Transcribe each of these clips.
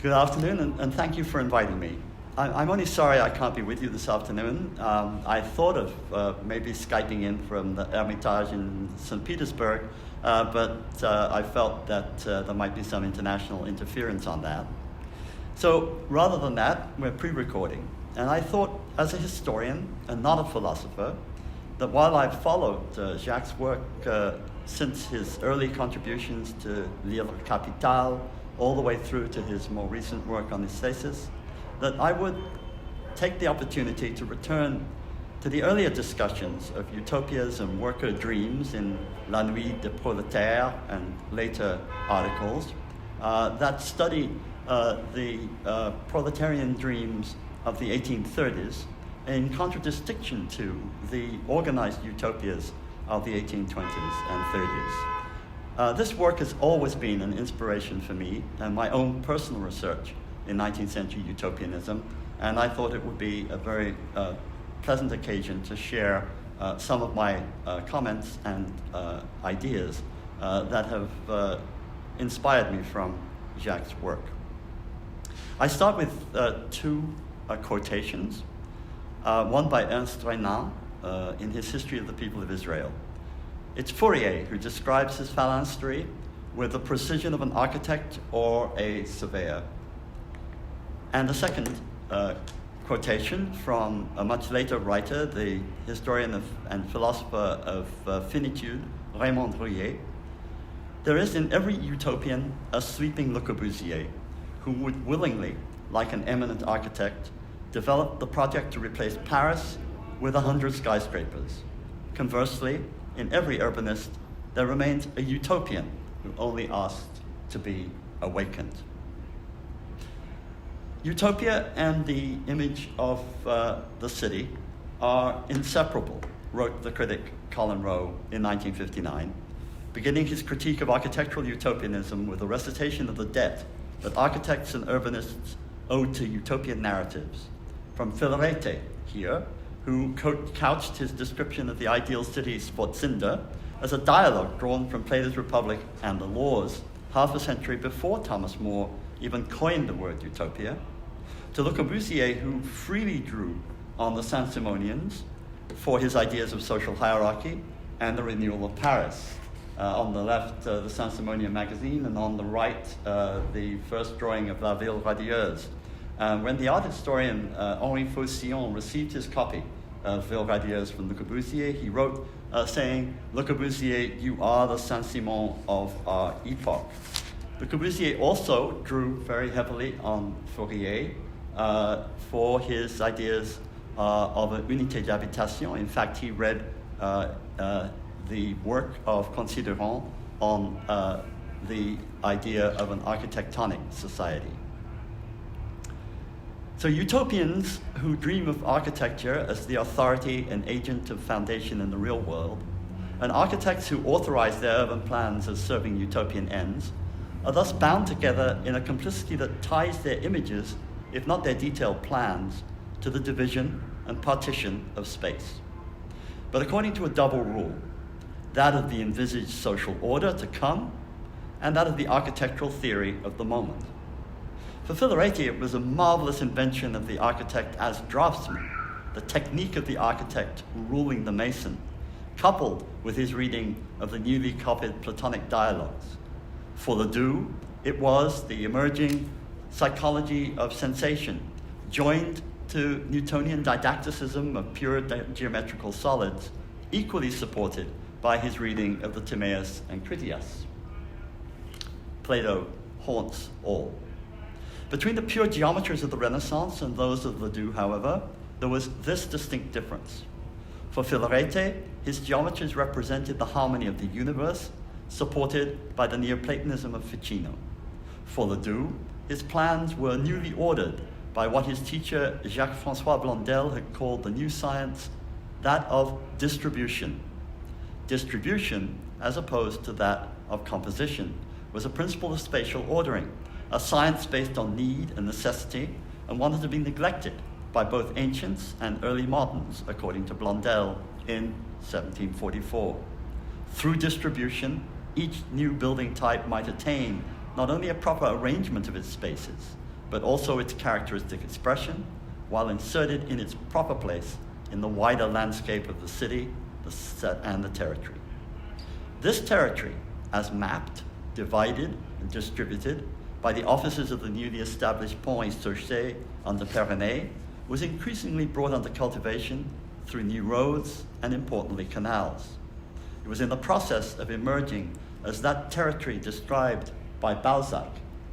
Good afternoon, and thank you for inviting me. I'm only sorry I can't be with you this afternoon. I thought of maybe Skyping in from the Hermitage in St. Petersburg, but I felt that there might be some international interference on that. So rather than that, we're pre-recording. And I thought, as a historian and not a philosopher, that while I've followed Jacques' work since his early contributions to Livre Capital, all the way through to his more recent work on his thesis, that I would take the opportunity to return to the earlier discussions of utopias and worker dreams in La Nuit des Prolétaires and later articles that study the proletarian dreams of the 1830s in contradistinction to the organized utopias of the 1820s and 30s. This work has always been an inspiration for me and my own personal research in 19th century utopianism, and I thought it would be a very pleasant occasion to share some of my comments and ideas that have inspired me from Jacques' work. I start with two quotations, one by Ernst Renan in his History of the People of Israel. It's Fourier who describes his phalanstery with the precision of an architect or a surveyor. And the second quotation from a much later writer, the historian and philosopher of finitude, Raymond Rouillet. There is in every utopian a sleeping Le Corbusier who would willingly, like an eminent architect, develop the project to replace Paris with 100 skyscrapers. Conversely, in every urbanist, there remains a utopian who only asked to be awakened. Utopia and the image of the city are inseparable, wrote the critic Colin Rowe in 1959, beginning his critique of architectural utopianism with a recitation of the debt that architects and urbanists owe to utopian narratives. From Filarete here, who couched his description of the ideal city Sportzinder as a dialogue drawn from Plato's Republic and the Laws, half a century before Thomas More even coined the word utopia, to Le Corbusier, who freely drew on the Saint-Simonians for his ideas of social hierarchy and the renewal of Paris. On the left, the Saint-Simonian magazine, and on the right, the first drawing of La Ville Radieuse. When the art historian Henri Faucillon received his copy of Ville Radieuse from Le Corbusier, he wrote saying, "Le Corbusier, you are the Saint-Simon of our epoch." Le Corbusier also drew very heavily on Fourier for his ideas of an unité d'habitation. In fact, he read the work of Considerant on the idea of an architectonic society. So utopians who dream of architecture as the authority and agent of foundation in the real world, and architects who authorize their urban plans as serving utopian ends, are thus bound together in a complicity that ties their images, if not their detailed plans, to the division and partition of space. But according to a double rule, that of the envisaged social order to come, and that of the architectural theory of the moment. For Filarete, it was a marvelous invention of the architect as draftsman, the technique of the architect ruling the mason, coupled with his reading of the newly copied Platonic dialogues. For Ledoux, it was the emerging psychology of sensation, joined to Newtonian didacticism of pure geometrical solids, equally supported by his reading of the Timaeus and Critias. Plato haunts all. Between the pure geometries of the Renaissance and those of Ledoux, however, there was this distinct difference. For Filarete, his geometries represented the harmony of the universe, supported by the Neoplatonism of Ficino. For Ledoux, his plans were newly ordered by what his teacher Jacques-François Blondel had called the new science, that of distribution. Distribution, as opposed to that of composition, was a principle of spatial ordering, a science based on need and necessity, and one that had been neglected by both ancients and early moderns, according to Blondel in 1744. Through distribution, each new building type might attain not only a proper arrangement of its spaces, but also its characteristic expression, while inserted in its proper place in the wider landscape of the city and the territory. This territory, as mapped, divided, and distributed by the officers of the newly established Pont et Chaussée under Pérenais, was increasingly brought under cultivation through new roads and, importantly, canals. It was in the process of emerging as that territory described by Balzac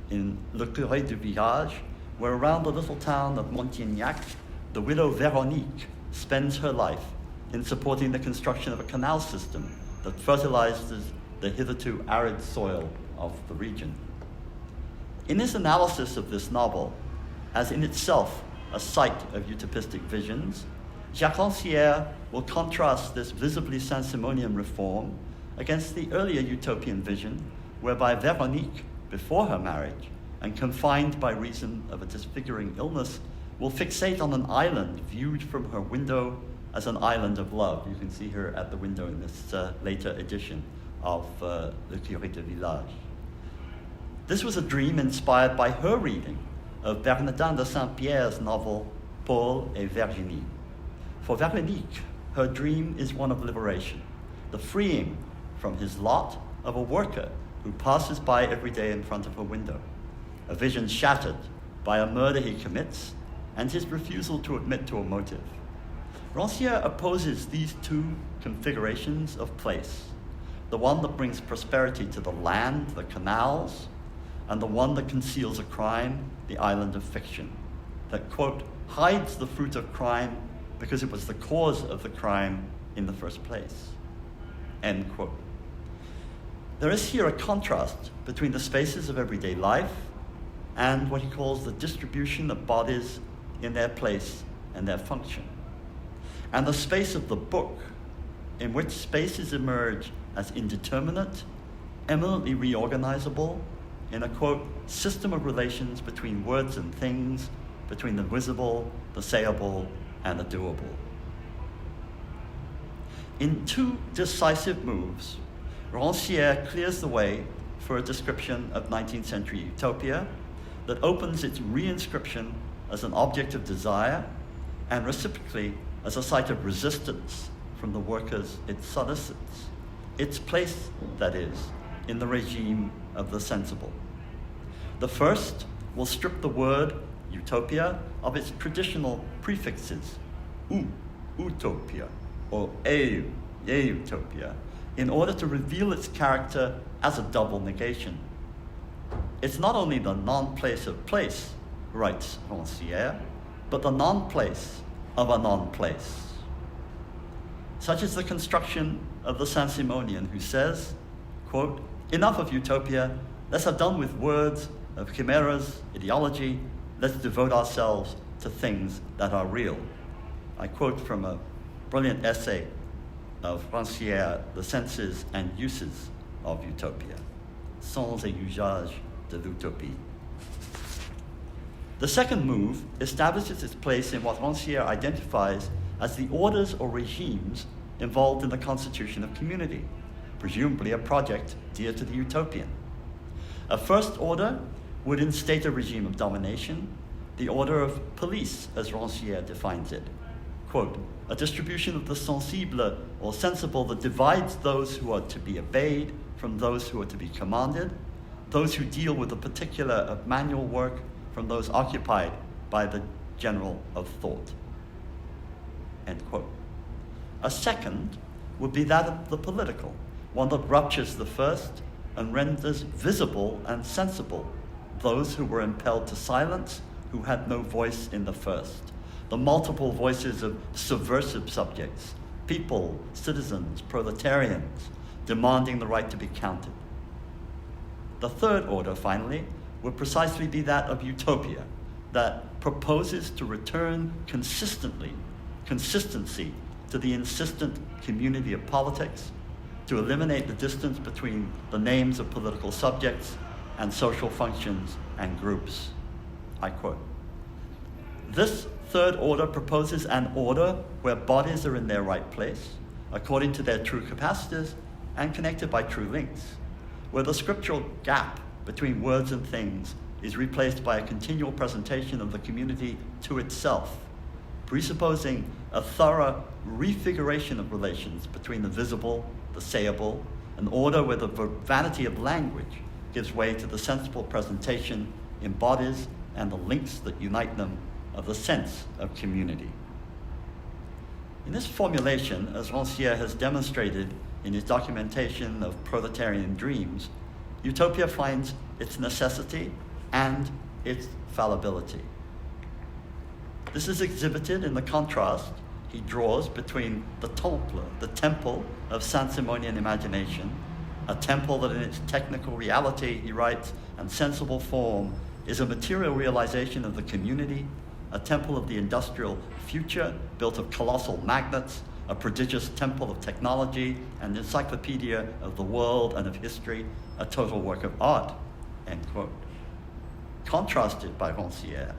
in Le Curé du Village, where around the little town of Montignac, the widow Véronique spends her life in supporting the construction of a canal system that fertilizes the hitherto arid soil of the region. In his analysis of this novel, as in itself a site of utopistic visions, Jacques Ranciere will contrast this visibly Saint-Simonian reform against the earlier utopian vision whereby Véronique, before her marriage, and confined by reason of a disfiguring illness, will fixate on an island viewed from her window as an island of love. You can see her at the window in this later edition of Le Curé du Village. This was a dream inspired by her reading of Bernardin de Saint-Pierre's novel Paul et Virginie. For Véronique, her dream is one of liberation, the freeing from his lot of a worker who passes by every day in front of her window, a vision shattered by a murder he commits and his refusal to admit to a motive. Ranciere opposes these two configurations of place, the one that brings prosperity to the land, the canals, and the one that conceals a crime, the island of fiction, that, quote, hides the fruit of crime because it was the cause of the crime in the first place, end quote. There is here a contrast between the spaces of everyday life and what he calls the distribution of bodies in their place and their function, and the space of the book, in which spaces emerge as indeterminate, eminently reorganizable, in a, quote, system of relations between words and things, between the visible, the sayable, and the doable. In two decisive moves, Ranciere clears the way for a description of 19th century utopia that opens its reinscription as an object of desire and reciprocally as a site of resistance from the workers it solicits, its place, that is, in the regime of the sensible. The first will strip the word utopia of its traditional prefixes, utopia, or utopia, in order to reveal its character as a double negation. It's not only the non-place of place, writes Ranciere, but the non-place of a non-place. Such is the construction of the Saint-Simonian, who says, quote, enough of utopia, let's have done with words of chimeras, ideology, let's devote ourselves to things that are real. I quote from a brilliant essay of Ranciere, The Senses and Uses of Utopia, Sens et usages de l'utopie. The second move establishes its place in what Ranciere identifies as the orders or regimes involved in the constitution of community, presumably a project dear to the utopian. A first order would instate a regime of domination, the order of police, as Ranciere defines it. Quote, a distribution of the sensible or sensible that divides those who are to be obeyed from those who are to be commanded, those who deal with the particular of manual work from those occupied by the general of thought, end quote. A second would be that of the political, one that ruptures the first and renders visible and sensible those who were impelled to silence, who had no voice in the first. The multiple voices of subversive subjects, people, citizens, proletarians, demanding the right to be counted. The third order, finally, would precisely be that of utopia, that proposes to return consistency to the insistent community of politics, to eliminate the distance between the names of political subjects and social functions and groups. I quote, this third order proposes an order where bodies are in their right place, according to their true capacities and connected by true links, where the scriptural gap between words and things is replaced by a continual presentation of the community to itself, presupposing a thorough refiguration of relations between the visible, the sayable, an order where the vanity of language gives way to the sensible presentation, embodies, and the links that unite them of the sense of community. In this formulation, as Ranciere has demonstrated in his documentation of proletarian dreams, utopia finds its necessity and its fallibility. This is exhibited in the contrast he draws between the temple, the temple of Saint-Simonian imagination, a temple that in its technical reality, he writes, and sensible form, is a material realization of the community, a temple of the industrial future built of colossal magnets, a prodigious temple of technology, an encyclopedia of the world and of history, a total work of art, end quote. Contrasted by Ranciere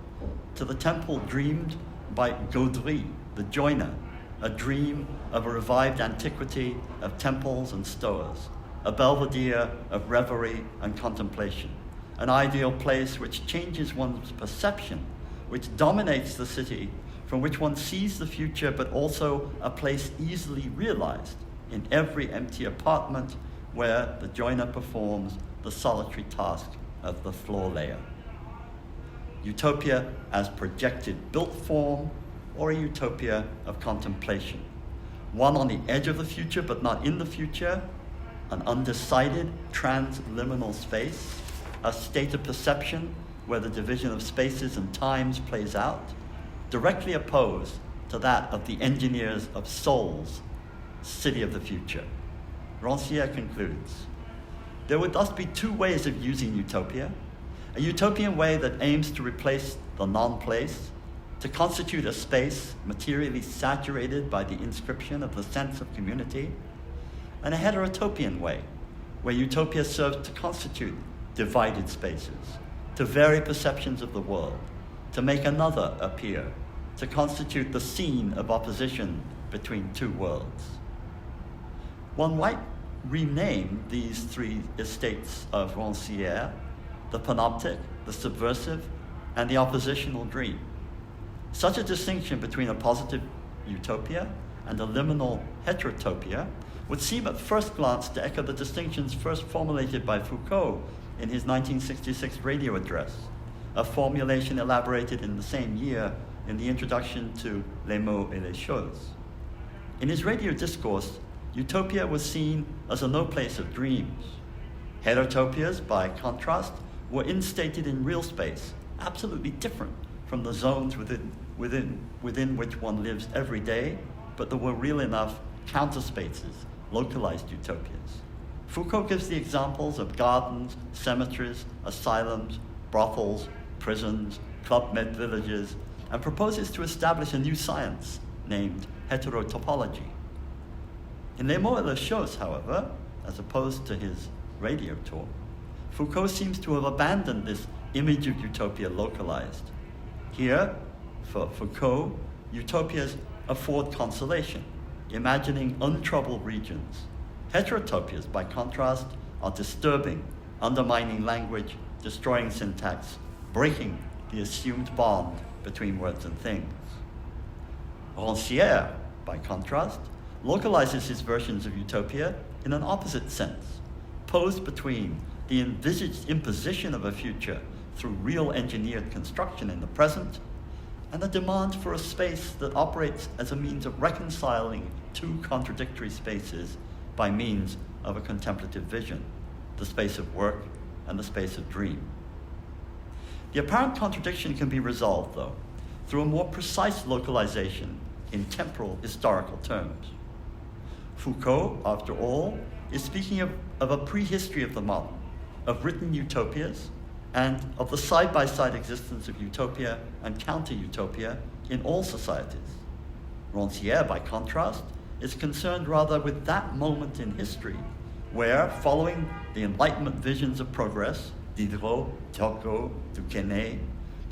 to the temple dreamed by Gaudry, the joiner, a dream of a revived antiquity of temples and stores, a belvedere of reverie and contemplation, an ideal place which changes one's perception, which dominates the city, from which one sees the future, but also a place easily realized in every empty apartment where the joiner performs the solitary task of the floor layer. Utopia as projected built form, or a utopia of contemplation. One on the edge of the future, but not in the future, an undecided transliminal space, a state of perception where the division of spaces and times plays out, directly opposed to that of the engineers of souls, city of the future. Ranciere concludes, there would thus be two ways of using utopia: a utopian way that aims to replace the non-place, to constitute a space materially saturated by the inscription of the sense of community, and a heterotopian way, where utopia serves to constitute divided spaces, to vary perceptions of the world, to make another appear, to constitute the scene of opposition between two worlds. One might rename these three estates of Ranciere: the panoptic, the subversive, and the oppositional dream. Such a distinction between a positive utopia and a liminal heterotopia would seem at first glance to echo the distinctions first formulated by Foucault in his 1966 radio address, a formulation elaborated in the same year in the introduction to Les mots et les choses. In his radio discourse, utopia was seen as a no place of dreams. Heterotopias, by contrast, were instated in real space, absolutely different from the zones within which one lives every day, but there were real enough counterspaces, localized utopias. Foucault gives the examples of gardens, cemeteries, asylums, brothels, prisons, club med villages, and proposes to establish a new science named heterotopology. In Les mots et les choses, however, as opposed to his radio talk, Foucault seems to have abandoned this image of utopia localized. Here, for Foucault, utopias afford consolation, imagining untroubled regions. Heterotopias, by contrast, are disturbing, undermining language, destroying syntax, breaking the assumed bond between words and things. Ranciere, by contrast, localizes his versions of utopia in an opposite sense, posed between the envisaged imposition of a future through real engineered construction in the present, and the demand for a space that operates as a means of reconciling two contradictory spaces by means of a contemplative vision, the space of work and the space of dream. The apparent contradiction can be resolved, though, through a more precise localization in temporal historical terms. Foucault, after all, is speaking of a prehistory of the modern, of written utopias, and of the side-by-side existence of utopia and counter-utopia in all societies. Ranciere, by contrast, is concerned rather with that moment in history where, following the Enlightenment visions of progress, Diderot, Turgot, Duquesne,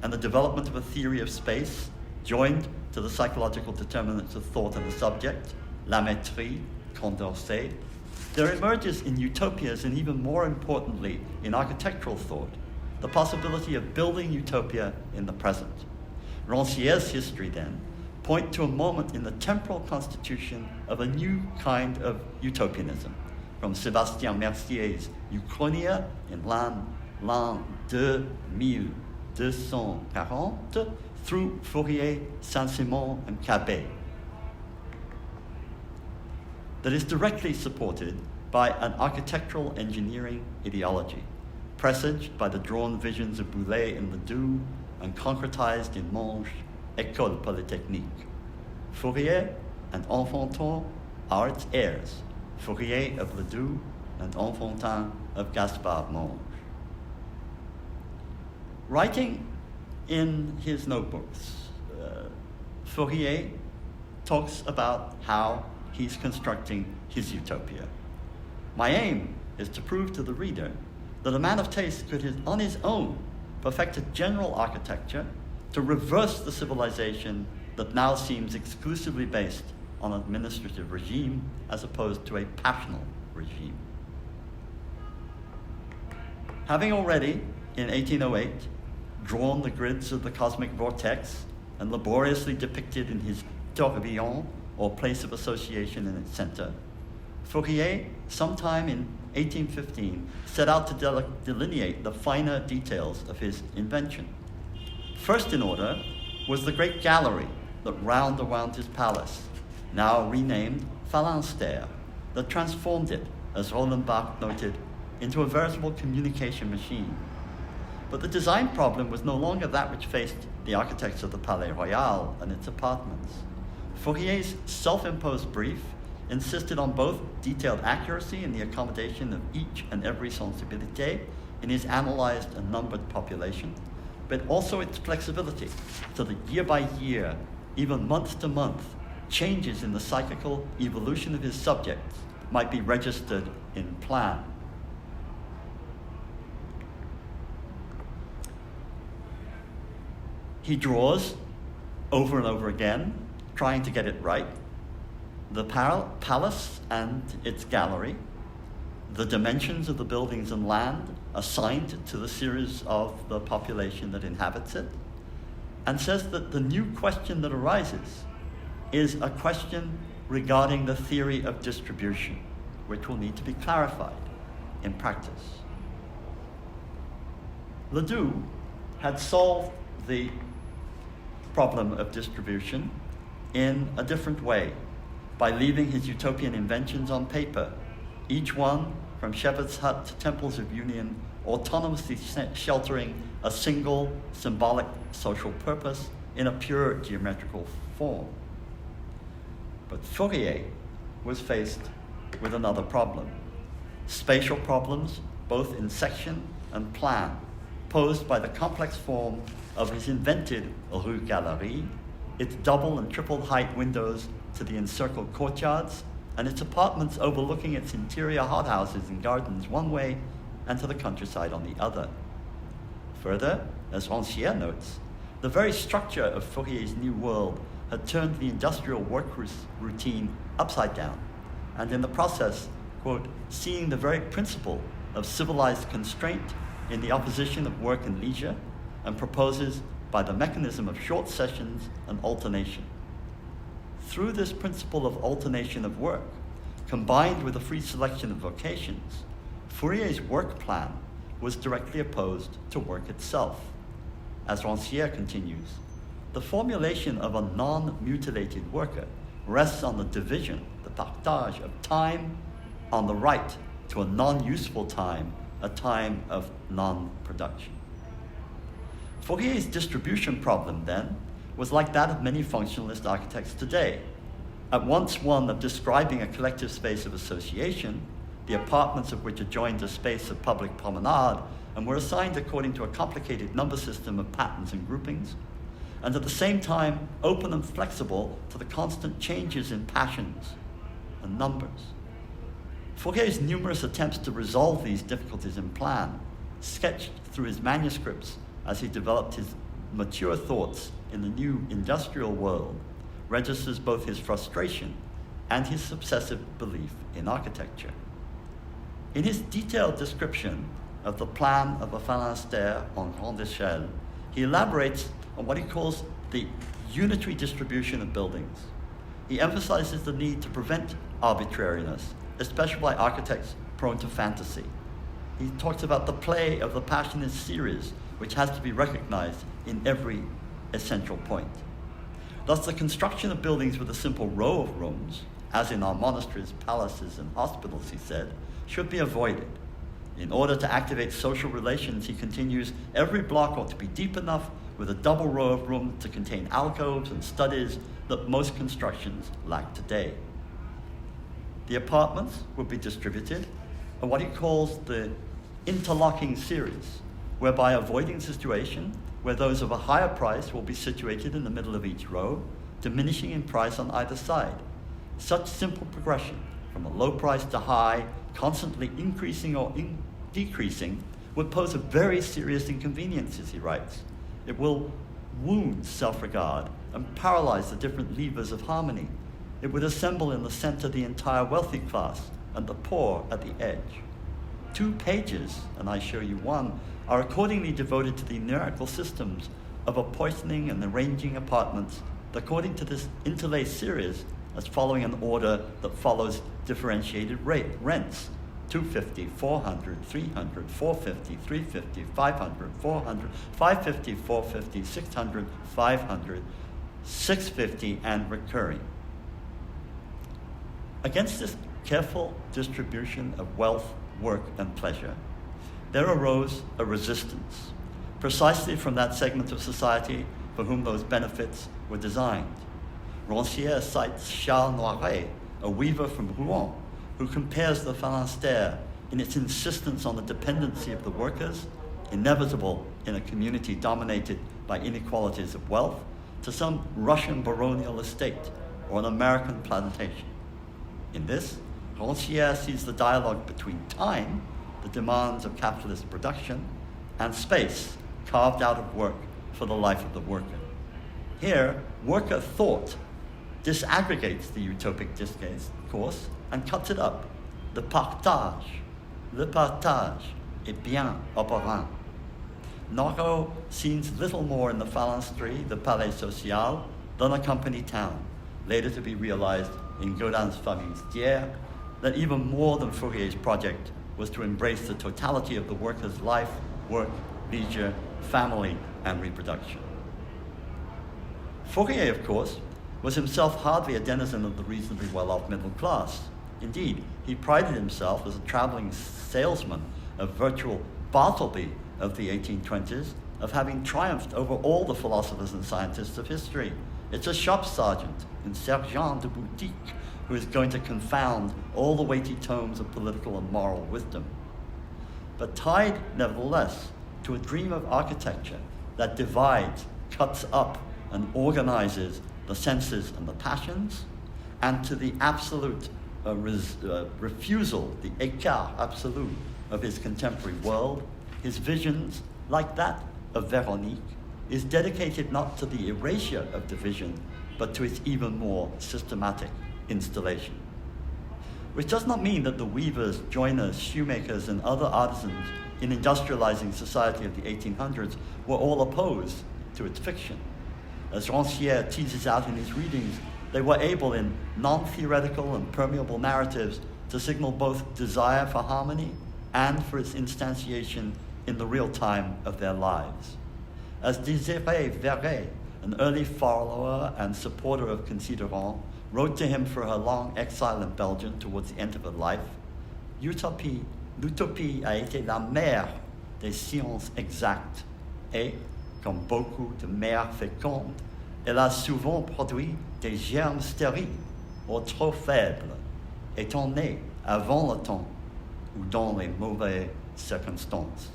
and the development of a theory of space joined to the psychological determinants of thought and the subject, La Maîtrise, Condorcet, there emerges in utopias, and even more importantly in architectural thought, the possibility of building utopia in the present. Ranciere's history, then, point to a moment in the temporal constitution of a new kind of utopianism, from Sébastien Mercier's Uchronia in l'an 2240 through Fourier, Saint-Simon, and Cabet, that is directly supported by an architectural engineering ideology, presaged by the drawn visions of Boulez and Ledoux and concretized in Monge's École Polytechnique. Fourier and Enfantin are its heirs, Fourier of Ledoux and Enfantin of Gaspard Monge. Writing in his notebooks, Fourier talks about how he's constructing his utopia. My aim is to prove to the reader that a man of taste could, on his own, perfect a general architecture to reverse the civilization that now seems exclusively based on an administrative regime as opposed to a passional regime. Having already, in 1808, drawn the grids of the cosmic vortex and laboriously depicted in his tourbillon, or place of association in its center, Fourier, sometime in 1815, set out to delineate the finer details of his invention. First in order was the great gallery that wound around his palace, now renamed Phalanstère, that transformed it, as Roland Barthes noted, into a veritable communication machine. But the design problem was no longer that which faced the architects of the Palais Royal and its apartments. Fourier's self-imposed brief insisted on both detailed accuracy in the accommodation of each and every sensibilité in his analyzed and numbered population, but also its flexibility, so that year by year, even month to month, changes in the psychical evolution of his subjects might be registered in plan. He draws over and over again, trying to get it right, the palace and its gallery, the dimensions of the buildings and land assigned to the series of the population that inhabits it, and says that the new question that arises is a question regarding the theory of distribution, which will need to be clarified in practice. Ledoux had solved the problem of distribution in a different way, by leaving his utopian inventions on paper, each one, from shepherd's hut to temples of union, autonomously sheltering a single symbolic social purpose in a pure geometrical form. But Fourier was faced with another problem, spatial problems, both in section and plan, posed by the complex form of his invented Rue Galerie, its double and triple height windows to the encircled courtyards, and its apartments overlooking its interior hothouses and gardens one way and to the countryside on the other. Further, as Ranciere notes, the very structure of Fourier's new world had turned the industrial work routine upside down, and in the process, quote, seeing the very principle of civilized constraint in the opposition of work and leisure, and proposes by the mechanism of short sessions and alternation. Through this principle of alternation of work, combined with a free selection of vocations, Fourier's work plan was directly opposed to work itself. As Ranciere continues, the formulation of a non-mutilated worker rests on the division, the partage of time, on the right to a non-useful time, a time of non-production. Fourier's distribution problem, then, was like that of many functionalist architects today, at once one of describing a collective space of association, the apartments of which adjoined a space of public promenade and were assigned according to a complicated number system of patterns and groupings, and at the same time open and flexible to the constant changes in passions and numbers. Fourier's numerous attempts to resolve these difficulties in plan, sketched through his manuscripts as he developed his mature thoughts in the new industrial world, registers both his frustration and his obsessive belief in architecture. In his detailed description of the plan of a phalanstère en grande échelle, he elaborates on what he calls the unitary distribution of buildings. He emphasizes the need to prevent arbitrariness, especially by architects prone to fantasy. He talks about the play of the passionate series, which has to be recognized in every essential point. Thus, the construction of buildings with a simple row of rooms, as in our monasteries, palaces, and hospitals, he said, should be avoided. In order to activate social relations, he continues, every block ought to be deep enough with a double row of rooms to contain alcoves and studies that most constructions lack today. The apartments would be distributed in what he calls the interlocking series, whereby avoiding situation where those of a higher price will be situated in the middle of each row, diminishing in price on either side. Such simple progression from a low price to high, constantly increasing or decreasing, would pose a very serious inconvenience, as he writes. It will wound self-regard and paralyze the different levers of harmony. It would assemble in the center the entire wealthy class and the poor at the edge. 2 pages, and I show you one, are accordingly devoted to the numerical systems of apportioning and arranging apartments according to this interlaced series as following an order that follows differentiated rents. 250, 400, 300, 450, 350, 500, 400, 550, 450, 600, 500, 650, and recurring. Against this careful distribution of wealth, work, and pleasure, there arose a resistance, precisely from that segment of society for whom those benefits were designed. Ranciere cites Charles Noiret, a weaver from Rouen, who compares the phalanstère in its insistence on the dependency of the workers, inevitable in a community dominated by inequalities of wealth, to some Russian baronial estate or an American plantation. In this, Ranciere sees the dialogue between time, the demands of capitalist production, and space carved out of work for the life of the worker. Here, worker thought disaggregates the utopic discourse and cuts it up. Le partage est bien opérant. Noro sees little more in the phalansterie, the Palais Social, than a company town, later to be realized in Godin's Familles d'Hier, that even more than Fourier's project was to embrace the totality of the worker's life, work, leisure, family, and reproduction. Fourier, of course, was himself hardly a denizen of the reasonably well-off middle class. Indeed, he prided himself as a traveling salesman, a virtual Bartleby of the 1820s, of having triumphed over all the philosophers and scientists of history. It's a shop sergeant, un sergent de boutique, who is going to confound all the weighty tomes of political and moral wisdom. But tied, nevertheless, to a dream of architecture that divides, cuts up, and organizes the senses and the passions, and to the absolute refusal, the écart absolu of his contemporary world, his visions, like that of Véronique, is dedicated not to the erasure of division, but to its even more systematic installation. Which does not mean that the weavers, joiners, shoemakers, and other artisans in industrializing society of the 1800s were all opposed to its fiction. As Ranciere teases out in his readings, they were able in non-theoretical and permeable narratives to signal both desire for harmony and for its instantiation in the real time of their lives. As Désirée Verret, an early follower and supporter of Considerant, wrote to him for her long exile in Belgium towards the end of her life, l'utopie a été la mère des sciences exactes et, comme beaucoup de mères fécondes, elle a souvent produit des germes stériles ou trop faibles, étant nés avant le temps ou dans les mauvaises circonstances.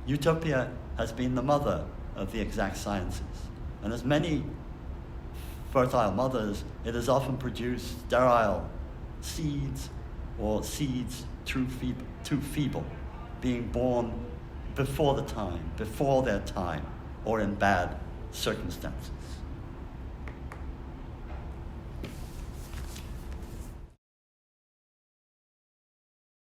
Utopia has been the mother of the exact sciences, and as many fertile mothers, it has often produced sterile seeds or seeds too feeble, being born before their time, or in bad circumstances.